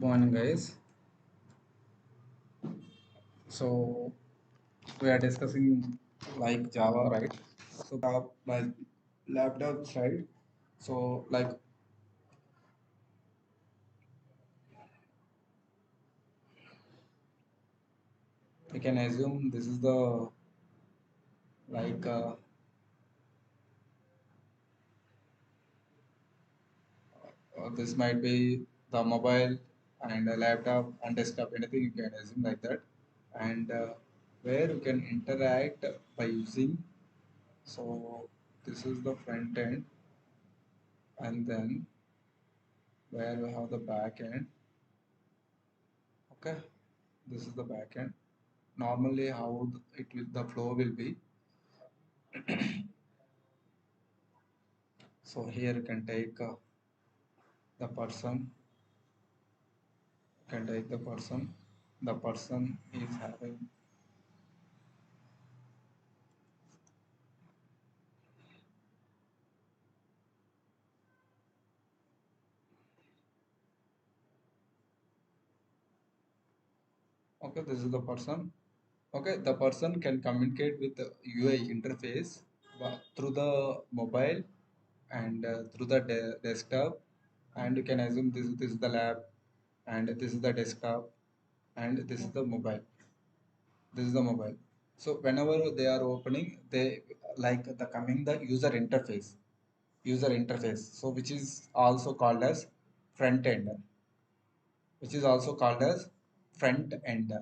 Morning, guys. So we are discussing like Java, right? So my laptop side. So like we can assume this is the like this might be the mobile and a laptop and desktop. Anything you can assume like that, and where you can interact by using. So this is the front end, and then where we have the back end. Okay, this is the back end. Normally how the flow will be. So here you can take the person, the person is having. Okay, this is the person. Okay, the person can communicate with the UI interface through the mobile and through the desktop, and you can assume this is the lab, and this is the desktop, and this is the mobile. This is the mobile. So whenever they are opening, they like the coming the user interface, so which is also called as front end, which is also called as front end.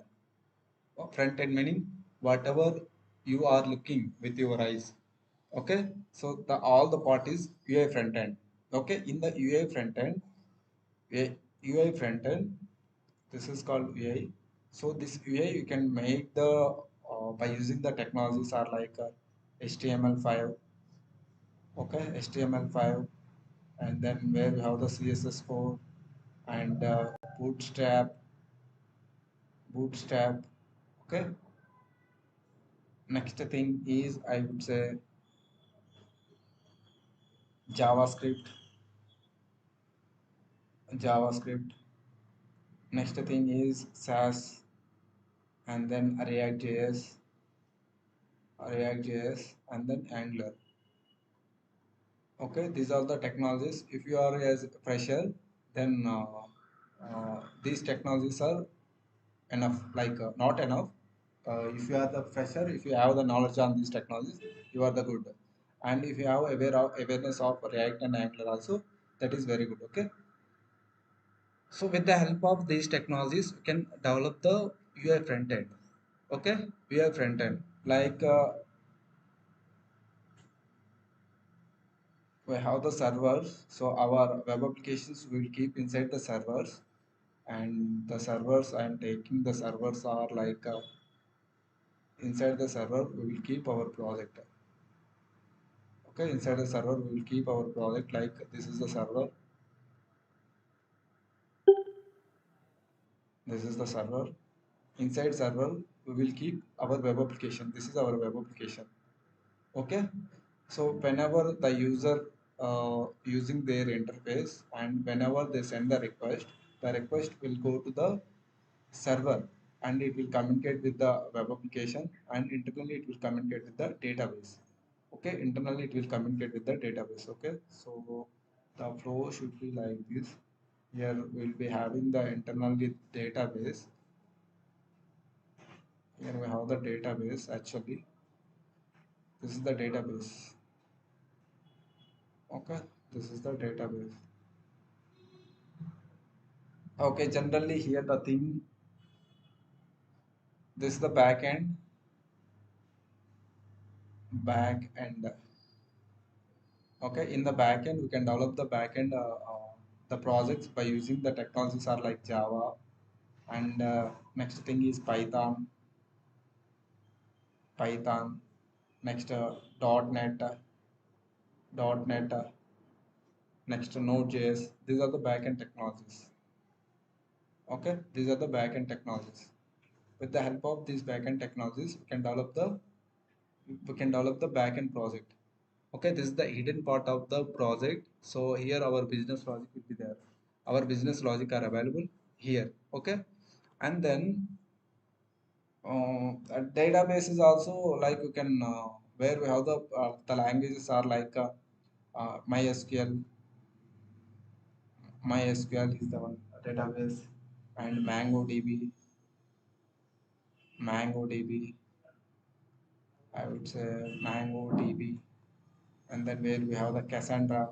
Front end meaning whatever you are looking with your eyes. Okay, so the all the part is UI front end. Okay, in the UI front end, UI front end, this is called UI. So this UI you can make the by using the technologies are like HTML5. Okay, HTML5, and then where we have the CSS4 and bootstrap. Okay, next thing is I would say javascript. Next thing is SAS, and then react.js, and then Angular. Okay, these are the technologies. If you are as a fresher, then these technologies are enough, like not enough. If you are the fresher, if you have the knowledge on these technologies, you are the good. And if you have awareness of React and Angular also, that is very good. Okay, so with the help of these technologies, you can develop the UI front end. Okay, UI front end, like we have the servers, so our web applications will keep inside the servers, and the servers I am taking, the servers are like inside the server we will keep our project. Okay, inside the server we will keep our project, like this is the server, this is the server. Inside server we will keep our web application, this is our web application. Okay, so whenever the user using their interface, and whenever they send the request will go to the server, and it will communicate with the web application, and internally it will communicate with the database. Okay, internally it will communicate with the database. Okay, so the flow should be like this. Here we'll be having the internal database. Here we have the database. Actually, this is the database. Okay, this is the database. Okay, generally here the thing, this is the back end. Okay, in the back end we can develop the back end the projects by using the technologies are like Java, and next thing is Python. Next .NET, next Node.js. These are the back end technologies. Okay, these are the back end technologies. With the help of these back end technologies, we can develop the back end project. Okay, this is the hidden part of the project. So here our business logic will be there. Our business logic are available. here. Okay, and then a database is also like you can where we have the languages are like MySQL. MySQL is the one database, and MongoDB. MongoDB, I would say MongoDB, and then where we have the Cassandra.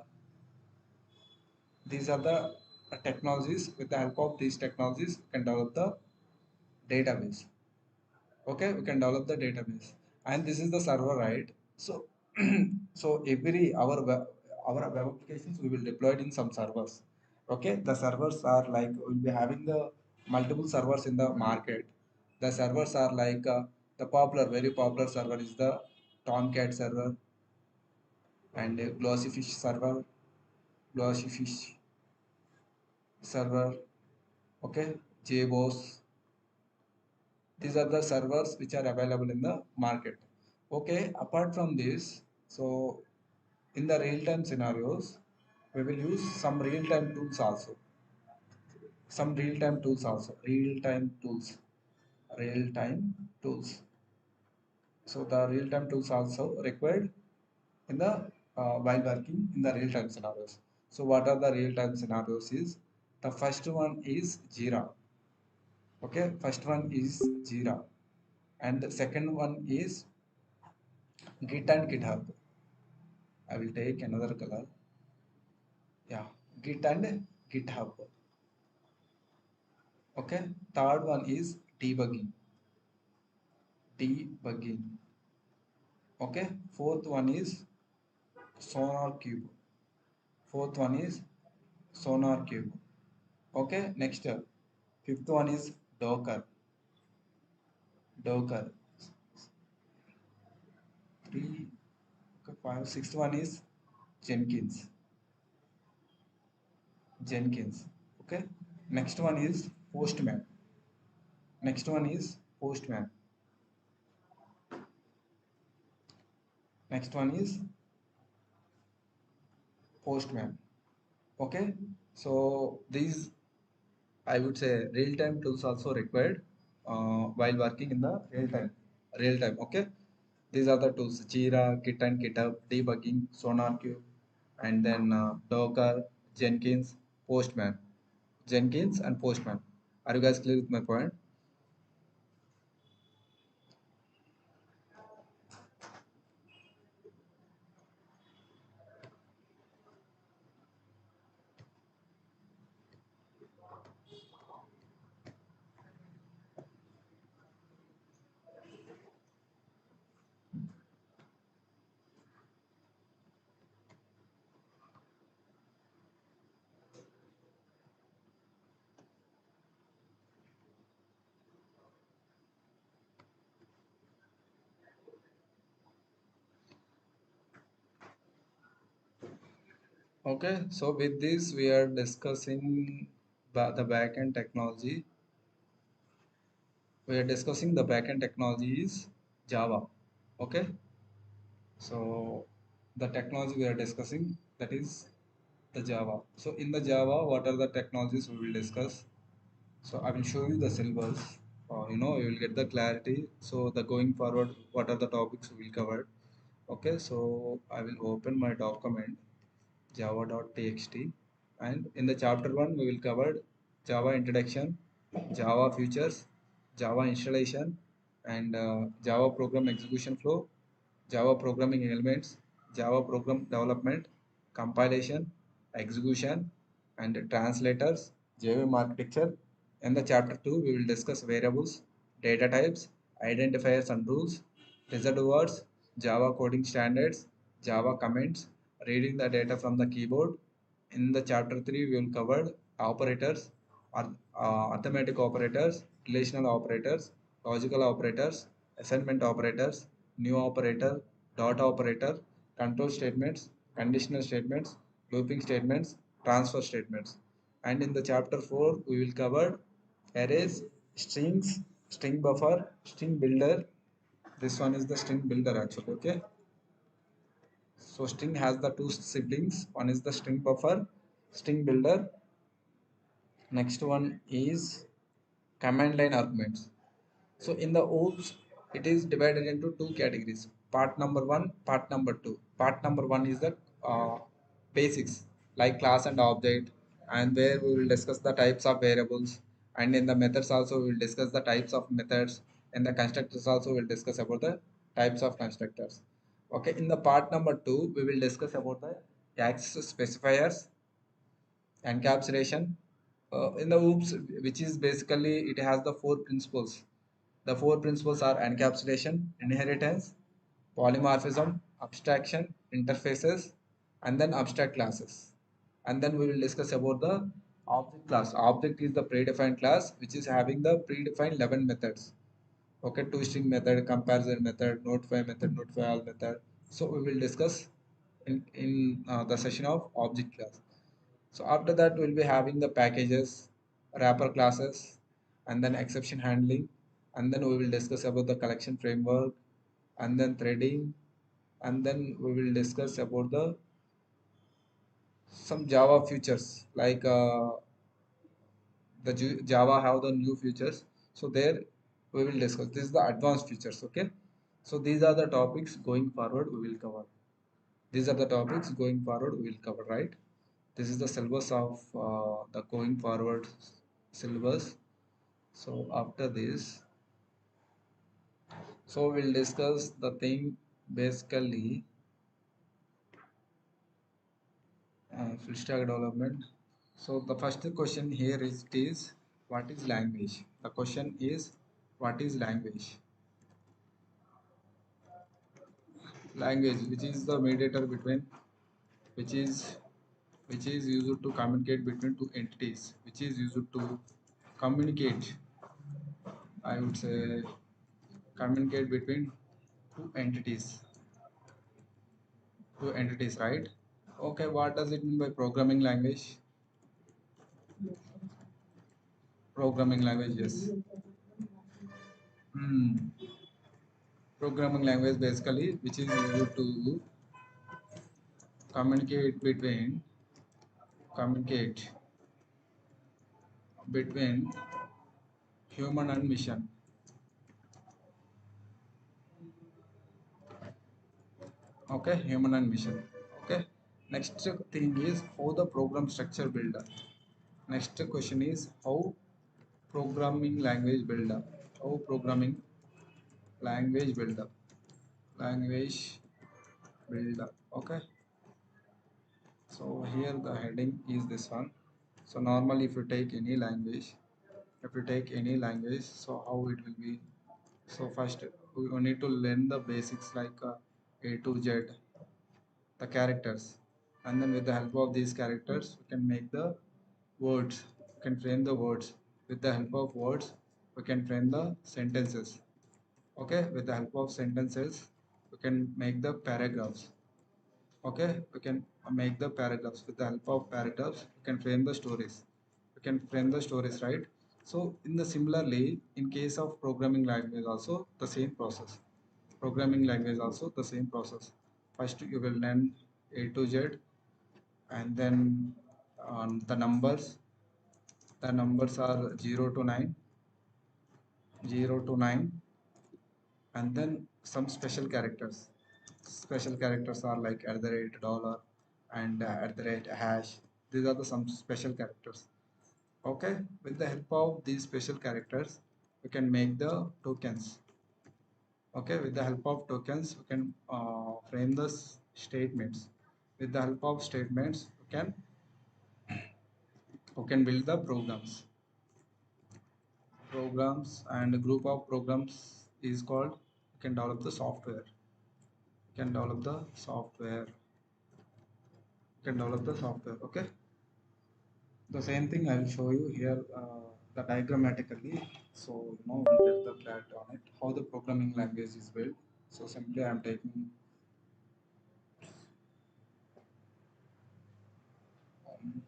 These are the technologies. With the help of these technologies, we can develop the database. Okay, we can develop the database, and this is the server, right? So so every our web applications we will deploy it in some servers. Okay, the servers are like we'll be having the multiple servers in the market. The servers are like the popular very popular server is the Tomcat server, and Glossyfish server, Glossyfish server. Okay, JBoss. These are the servers which are available in the market. Okay, apart from this, so in the real-time scenarios, we will use some real-time tools also. Some real-time tools also. Real-time tools. Real-time tools. So the real-time tools also required in the while working in the real-time scenarios. So what are the real-time scenarios is the first one is Jira. Okay, first one is Jira, and the second one is Git and GitHub. I will take another color. Yeah, Git and GitHub. Okay. Third one is debugging. Debugging. Okay. Fourth one is Sonar Cube. Fourth one is Sonar Cube. Okay. Next, fifth one is Docker. Docker. Three, okay, five. Sixth one is Jenkins. Jenkins. Okay. Next one is Postman. Next one is Postman. Next one is Postman. Okay, so these I would say real-time tools also required while working in the real time. Okay, these are the tools: Jira, Git and GitHub, debugging, SonarQube, and then Docker, Jenkins, Postman, Jenkins and Postman. Are you guys clear with my point? Okay, so with this we are discussing the backend technology. We are discussing the backend technology is Java. Okay, so the technology we are discussing, that is the Java. So in the Java, what are the technologies we will discuss? So I will show you the syllabus. You will get the clarity. So the going forward, what are the topics we will cover? Okay, so I will open my document java.txt, and in the chapter 1 we will cover Java introduction, Java features, Java installation, and Java program execution flow, Java programming elements, Java program development, compilation, execution, and translators, JVM architecture. In the chapter 2, we will discuss variables, data types, identifiers and rules, reserved words, Java coding standards, Java comments, reading the data from the keyboard. In the chapter 3, we will cover operators, arithmetic operators, relational operators, logical operators, assignment operators, new operator, dot operator, control statements, conditional statements, looping statements, transfer statements. And in the chapter 4, we will cover arrays, strings, string buffer, string builder. This one is the string builder actually, okay? So string has the two siblings. One is the string buffer, string builder, Next one is command line arguments. So in the OOPS, it is divided into two categories. Part number one, part number two. Part number one is the basics like class and object, and where we will discuss the types of variables. And in the methods also we will discuss the types of methods. And the constructors also will discuss about the types of constructors. Okay, in the part number two, we will discuss about the access specifiers, encapsulation. In the OOPS, which is basically it has the four principles. The four principles are encapsulation, inheritance, polymorphism, abstraction, interfaces, and then abstract classes. And then we will discuss about the object class. Object is the predefined class which is having the predefined 11 methods. Okay, toString method, comparison method, notify all method. So we will discuss in the session of object class. So after that, we'll be having the packages, wrapper classes, and then exception handling. And then we will discuss about the collection framework, and then threading, and then we will discuss about the some Java features like the Java have the new features. So there we will discuss. This is the advanced features. Okay. So these are the topics going forward we will cover. These are the topics going forward we will cover, right? This is the syllabus of the going forward syllabus. So after this, so we'll discuss the thing basically full stack development. So the first question here is what is language? The question is what is language? Language, which is the mediator between, which is which is used to communicate between two entities, which is used to communicate, I would say, communicate between two entities, right? Okay, what does it mean by programming language? Programming language, yes. Hmm. Programming language basically, which is used to communicate communicate between human and machine. Okay, human and machine. Okay. Next thing is how the program structure builder. Next question is how programming language builder. How programming language builder. Language builder. Okay. So here the heading is this one. So normally if you take any language, so how it will be. So first we need to learn the basics like A to Z, the characters, and then with the help of these characters we can make the words. We can frame the words. With the help of words we can frame the sentences. Okay, with the help of sentences we can make the paragraphs. Okay, we can make the paragraphs. With the help of paragraphs we can frame the stories. Right? So in the similarly, in case of programming language also the same process. First you will learn A to Z, and then the numbers are 0 to 9, and then some special characters are like at the rate dollar and at the rate hash. These are the some special characters. Okay, with the help of these special characters we can make the tokens. Okay, with the help of tokens we can frame the statements. With the help of statements we can build the and a group of programs is called, you can develop the software. Okay, the same thing I will show you here, the diagrammatically, so we'll get the clarity on it how the programming language is built. So simply I am taking um,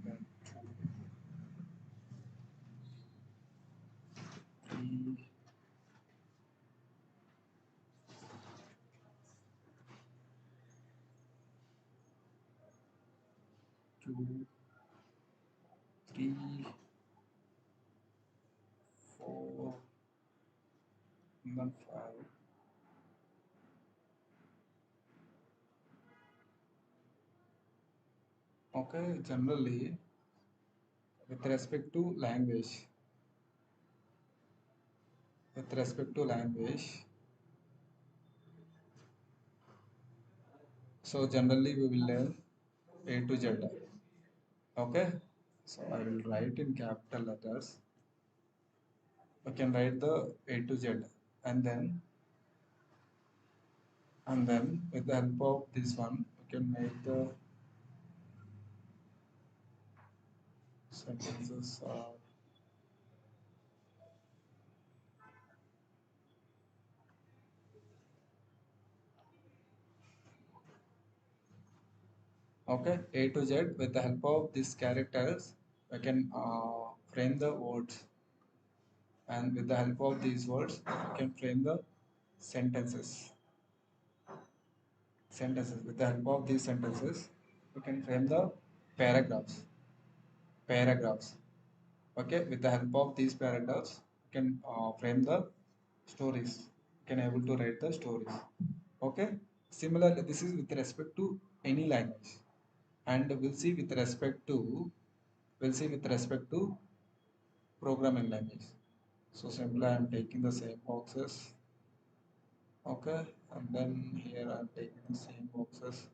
then three, 2, 3, 4, and then 5. Okay, generally with respect to language, with respect to language, so generally we will learn A to Z. Okay, so I will write in capital letters. We can write the A to Z, and then with the help of this one, we can make the sentences. Okay, A to Z. With the help of these characters, we can frame the words, and with the help of these words, we can frame the sentences. Sentences. With the help of these sentences, we can frame the paragraphs. Paragraphs. Okay, with the help of these paragraphs, you can frame the stories. You can able to write the stories. Okay, similarly, this is with respect to any language, and we'll see with respect to programming language. So simply I am taking the same boxes. Okay, and then here I am taking the same boxes.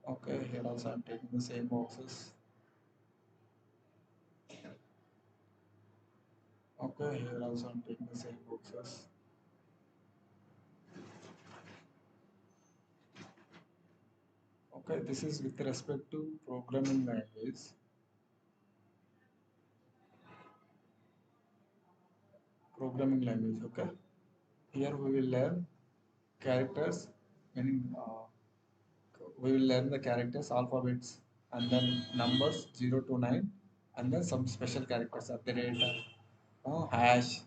Okay, here also I am taking the same boxes. Okay, here also I am taking the same boxes. Okay, this is with respect to programming language. Programming language. Okay, here we will learn characters, meaning we will learn the characters, alphabets, and then numbers 0 to 9, and then some special characters at the rate, hash,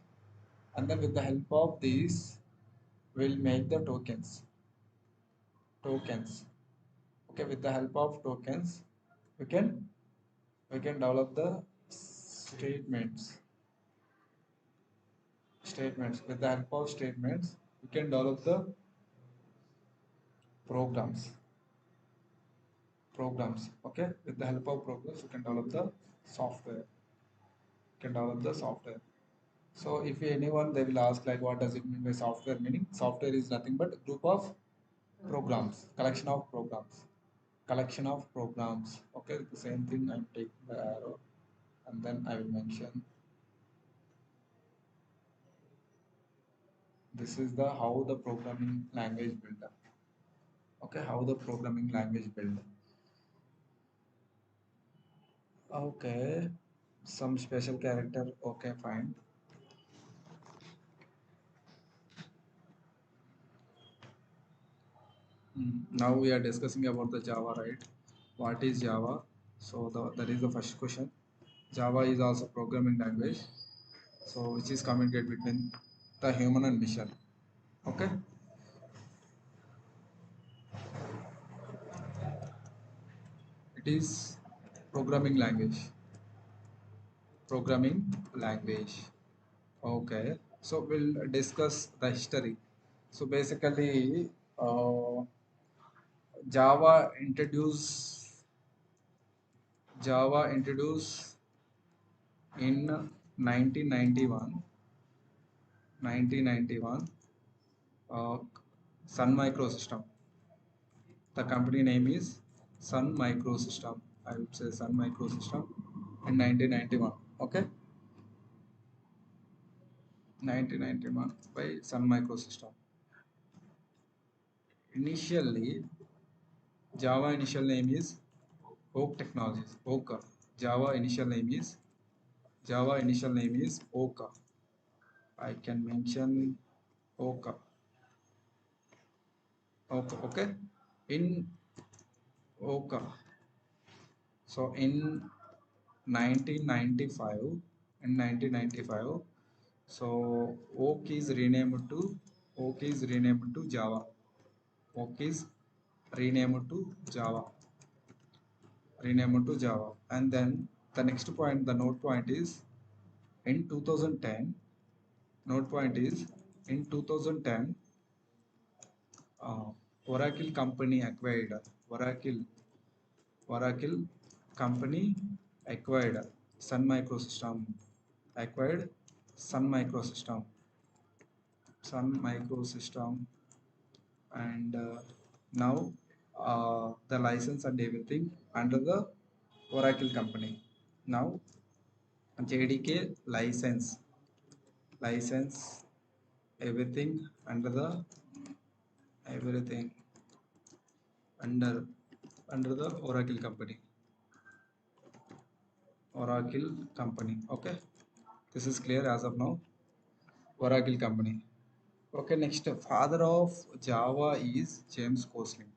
and then with the help of these, we'll make the tokens. Tokens. Okay, with the help of tokens, we can develop the statements. Statements. With the help of statements, we can develop the programs. Programs. Okay, with the help of programs, we can develop the software. Can develop the software. So if anyone they will ask like what does it mean by software, meaning software is nothing but group of programs, collection of programs, collection of programs. Okay, the same thing I'm taking the arrow, and then I will mention this is the how the programming language build. Okay, how the programming language build. Okay, some special character. Okay, fine. Now we are discussing about the Java, right? What is Java? So that is the first question. Java is also programming language, so which is communicate between the human and machine. Okay, it is programming language. Programming language. Okay, so we'll discuss the history. So basically, Java introduced Java introduced in 1991. 1991, Sun Microsystem. The company name is Sun Microsystem. I would say Sun Microsystem in 1991. Okay, 1991 by Sun Microsystem. Initially, Java initial name is Oak Technologies. Oak. Java initial name is Java initial name is Oak. I can mention Oak. Oak. Okay. In Oak. So in 1995, in 1995, so Oak is renamed to Java. Oak is renamed to Java, renamed to Java. And then the next point, the note point is in 2010. Note point is in 2010, uh, Oracle company acquired Oracle Oracle company acquired Sun Microsystem, acquired Sun Microsystem, Sun Microsystem, and now the license and everything under the Oracle company. Now JDK license everything under the everything under the Oracle company. Okay, this is clear as of now. Oracle company. Okay, next, father of Java is James Gosling.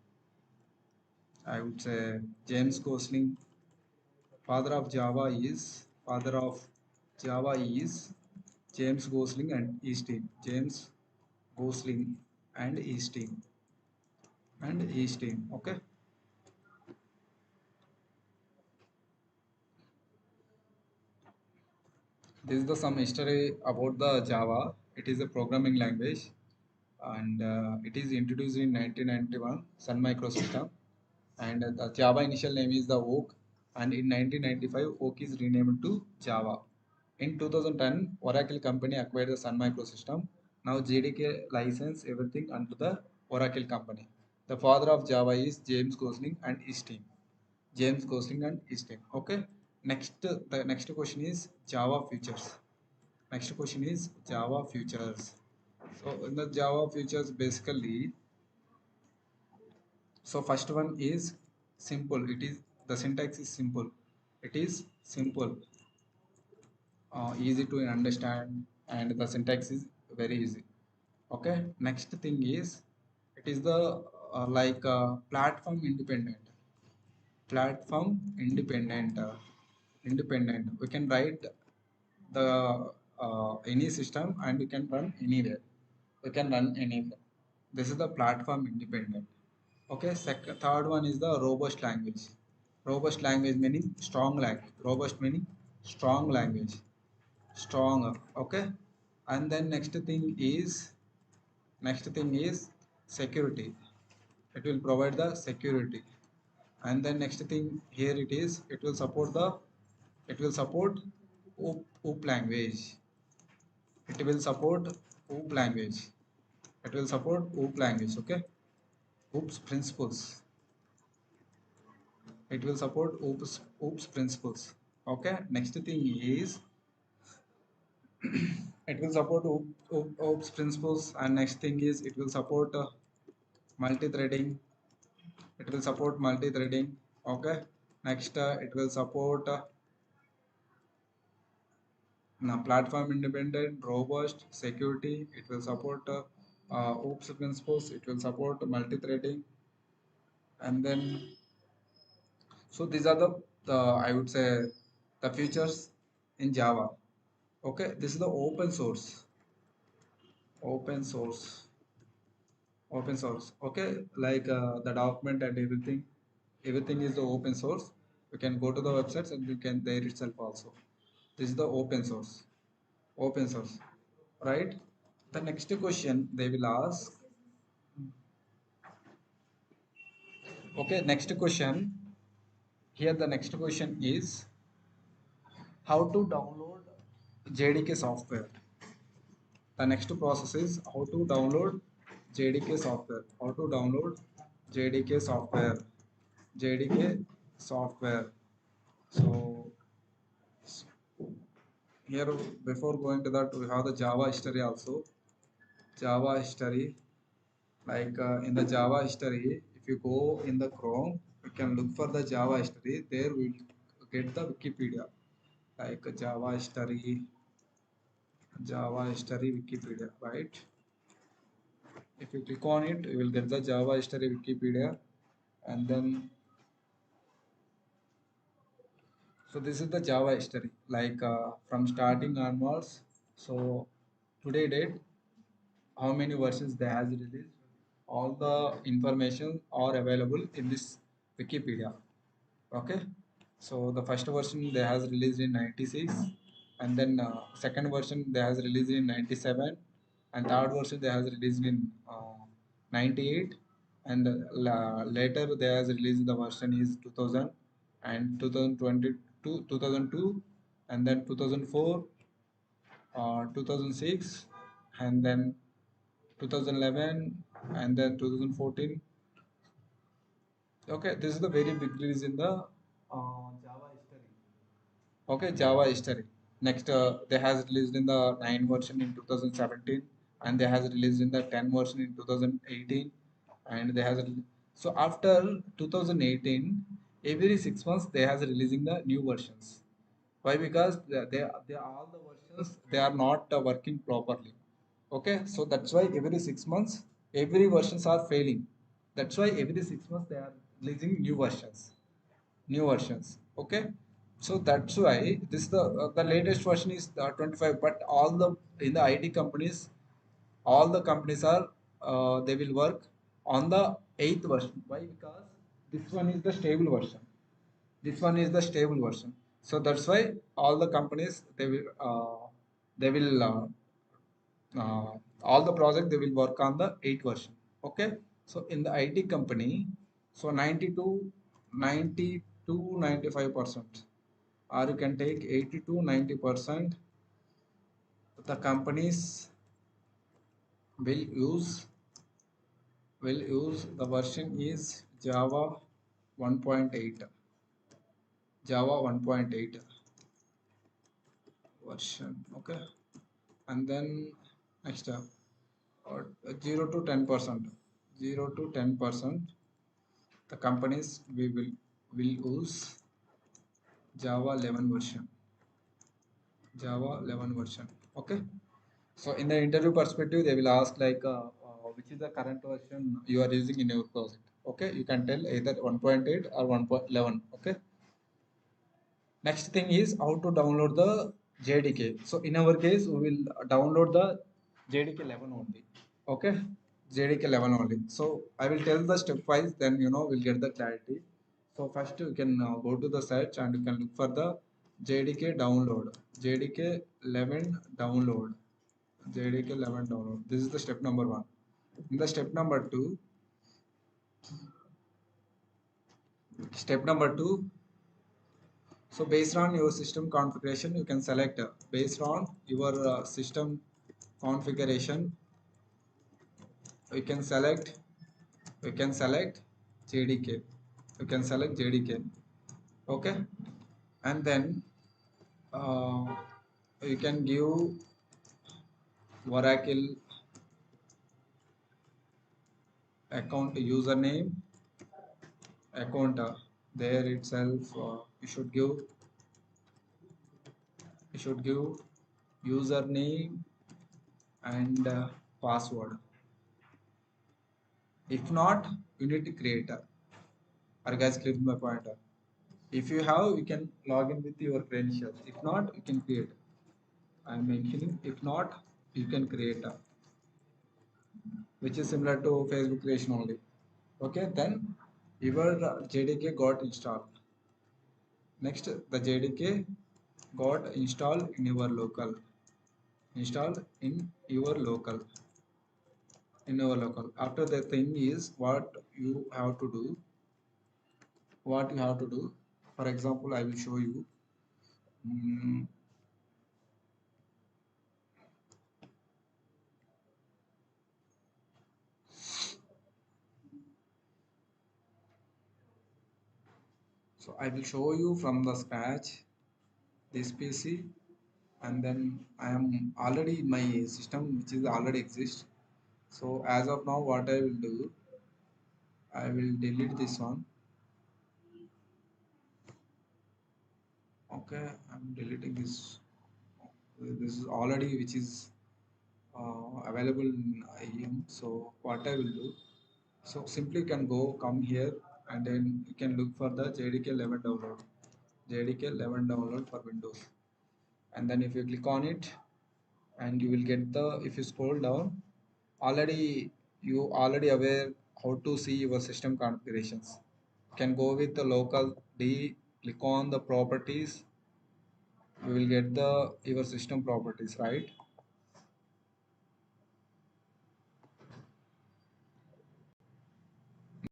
I would say James Gosling. Father of Java is James Gosling and his team. James Gosling and his team. Okay. This is the some history about the Java. It is a programming language, and it is introduced in 1991 Sun Microsystem, and the Java initial name is the Oak, and in 1995 Oak is renamed to Java. In 2010 Oracle company acquired the Sun Microsystem. Now JDK license everything under the Oracle company. The father of Java is James Gosling and his team. James Gosling and his team. Okay. Next, the next question is Java futures. Next question is Java futures. So in the Java futures, basically, so first one is simple. It is the syntax is simple. It is simple, easy to understand, and the syntax is very easy. Okay. Next thing is it is the platform independent. Platform independent. Independent. We can write the any system and we can run anywhere. We can run anywhere. This is the platform independent. Okay, second, third one is the robust language. Robust language meaning strong language. Robust meaning strong language. Strong. Okay, and then next thing is security. It will provide the security. And then next thing here it is. It will support OOP language. It will support OOP language. It will support OOP language. Okay, OOPS principles. It will support OOPS principles. Okay, next thing is it will support OOPS principles, and next thing is it will support multi-threading. It will support multi-threading. Okay, next it will support now platform independent, robust, security. It will support OOPS principles. It will support multi-threading, and then so these are the I would say the features in Java. Okay, this is the open source, open source. Okay, like the document and everything is the open source. You can go to the websites and you can there itself also. This is the open source, right? The next question they will ask. Okay, next question. Here the next question is how to download JDK software. The next process is how to download JDK software. How to download JDK software. JDK software. So here before going to that we have the Java history also. Java history, like in the Java history, if you go in the Chrome, you can look for the Java history. There we will get the Wikipedia, like Java history Wikipedia, right? If you click on it, you will get the Java history Wikipedia, and then so this is the Java history, like from starting onwards. So today date, how many versions they has released, all the information are available in this Wikipedia. Okay, so the first version they has released in 96, and then second version they has released in 97, and third version they has released in 98, and later they has released the version is 2000 and 2022, 2002, and then 2004, 2006, and then 2011, and then 2014. Okay, this is the very big release in the Java history. Okay, Java history. Next, they has released in the 9 version in 2017, and they has released in the 10 version in 2018, and they has so after 2018, every 6 months they has releasing the new versions. Why? Because they all the versions they are not working properly. Okay, so that's why every 6 months every versions are failing. That's why every 6 months they are releasing new versions. Okay, so that's why this the latest version is 25. But all the in the IT companies, all the companies are they will work on the eighth version. Why? Because this one is the stable version. This one is the stable version. So that's why all the companies they will all the project they will work on the 8 version. Okay, so in the IT company, so 95%, or you can take 80 to 90%, the companies will use the version is Java 1.8, Java 1.8 version. Okay, and then next or 0 to 10%, 0 to 10%, the companies we will use Java 11 version, Java 11 version. Okay, so in the interview perspective they will ask like which is the current version you are using in your project. Okay, you can tell either 1.8 or 1.11. Okay, next thing is how to download the JDK. So in our case, we will download the JDK 11 only. Okay, JDK 11 only. So I will tell the stepwise, then we'll get the clarity. So first you can go to the search and you can look for the JDK download. JDK 11 download. JDK 11 download. This is the step number one. In the step number two, so based on your system configuration, you can select based on your system configuration. We can select JDK. You can select JDK. Okay, and then uh, you can give Oracle account username account there itself. You should give username and password. If not, you need to create a. Are you guys clear with my point? If you have, you can log in with your credentials. If not, you can create. I am mentioning. If not, you can create a, which is similar to Facebook creation only. Okay, then your JDK got installed. Next, the JDK got installed in your local. Installed in your local. In your local. After the thing is what you have to do. What you have to do. For example, I will show you. Mm, so I will show you from the scratch this PC, and then I am already in my system which is already exists. So as of now, what I will do, I will delete this one. Okay, I'm deleting this. This is already which is available in IEM. So what I will do, so simply can go come here and then you can look for the JDK 11 download. JDK 11 download for Windows, and then if you click on it, and you will get the, if you scroll down, already you already aware how to see your system configurations. You can go with the local D, click on the properties, you will get the your system properties, right?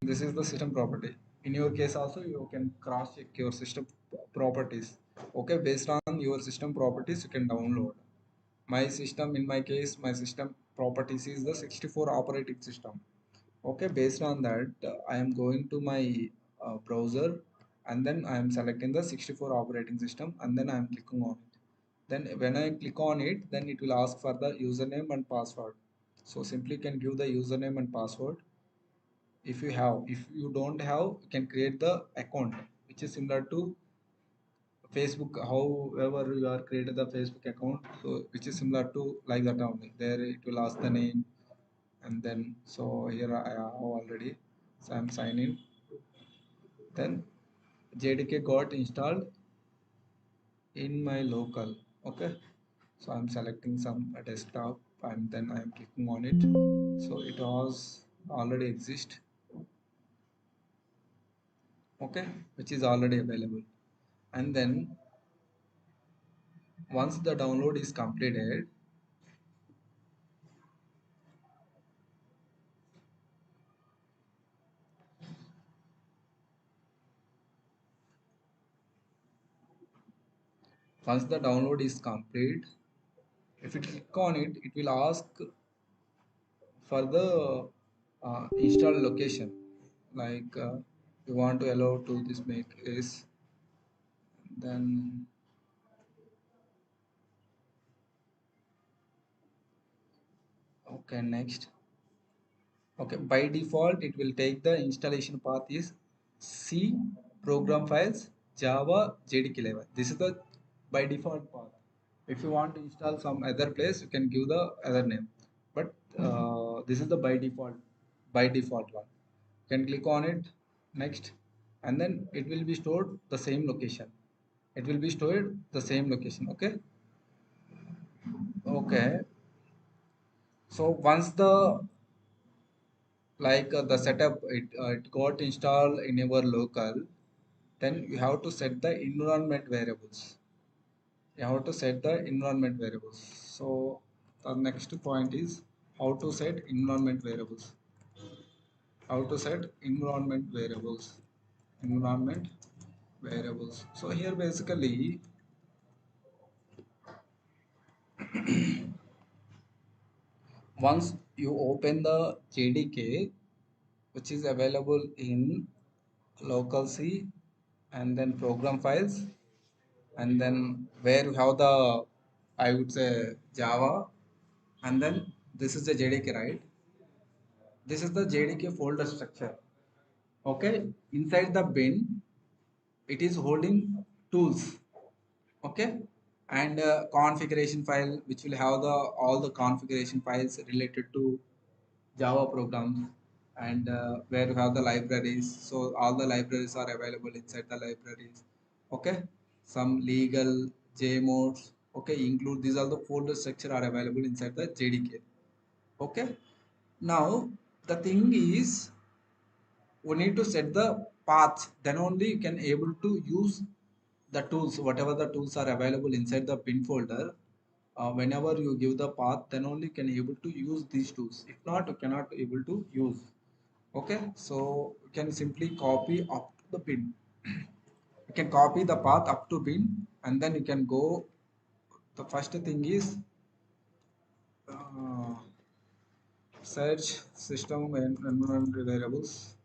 This is the system property. In your case also you can cross check your system properties. Okay, based on your system properties you can download. My system, in my case, my system properties is the 64 operating system. Okay, based on that, I am going to my browser, and then I am selecting the 64 operating system, and then I am clicking on it. Then when I click on it, then it will ask for the username and password. So simply can give the username and password if you have. If you don't have, you can create the account, which is similar to Facebook. However you are created the Facebook account, so which is similar to like that only. There it will ask the name, and then so here I have already, so I'm sign in. Then JDK got installed in my local. Okay, so I'm selecting some desktop, and then I'm clicking on it. So it was already exist. Okay, which is already available. And then once the download is completed, once the download is complete, if you click on it, it will ask for the install location, like you want to allow to this make is, then okay, next. Okay, by default it will take the installation path is C program files Java JDK 11. This is the by default path. If you want to install some other place, you can give the other name, but this is the by default one. You can click on it, next, and then it will be stored the same location. It will be stored the same location. Okay. Okay, so once the the setup, it got installed in your local, then you have to set the environment variables. You have to set the environment variables. So the next point is how to set environment variables. How to set environment variables. Environment variables. So here basically, once you open the JDK, which is available in local C, and then program files, and then where you have the, I would say, Java, and then this is the JDK, right? This is the JDK folder structure. Okay, inside the bin, it is holding tools. Okay, and configuration file, which will have the all the configuration files related to Java programs, and where you have the libraries. So all the libraries are available inside the libraries. Okay, some legal JMods. Okay, include these, all the folder structure are available inside the JDK. Okay, now the thing is, we need to set the path, then only you can able to use the tools, whatever the tools are available inside the bin folder. Whenever you give the path, then only you can able to use these tools. If not, you cannot able to use. Okay, so you can simply copy up to the bin. You can copy the path up to bin, and then you can go. The first thing is uh, search system and environment variables.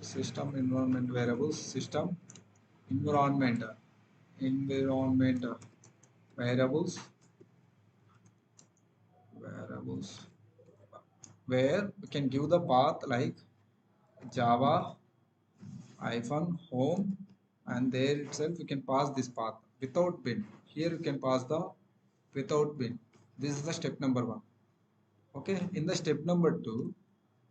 System environment variables. System environment variables. Variables where you can give the path like Java hyphen home, and there itself you can pass this path without bin. Here you can pass the without bin. This is the step number one. Okay, in the step number two,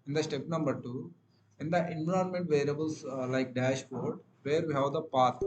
in the environment variables, like dashboard, where we have the path.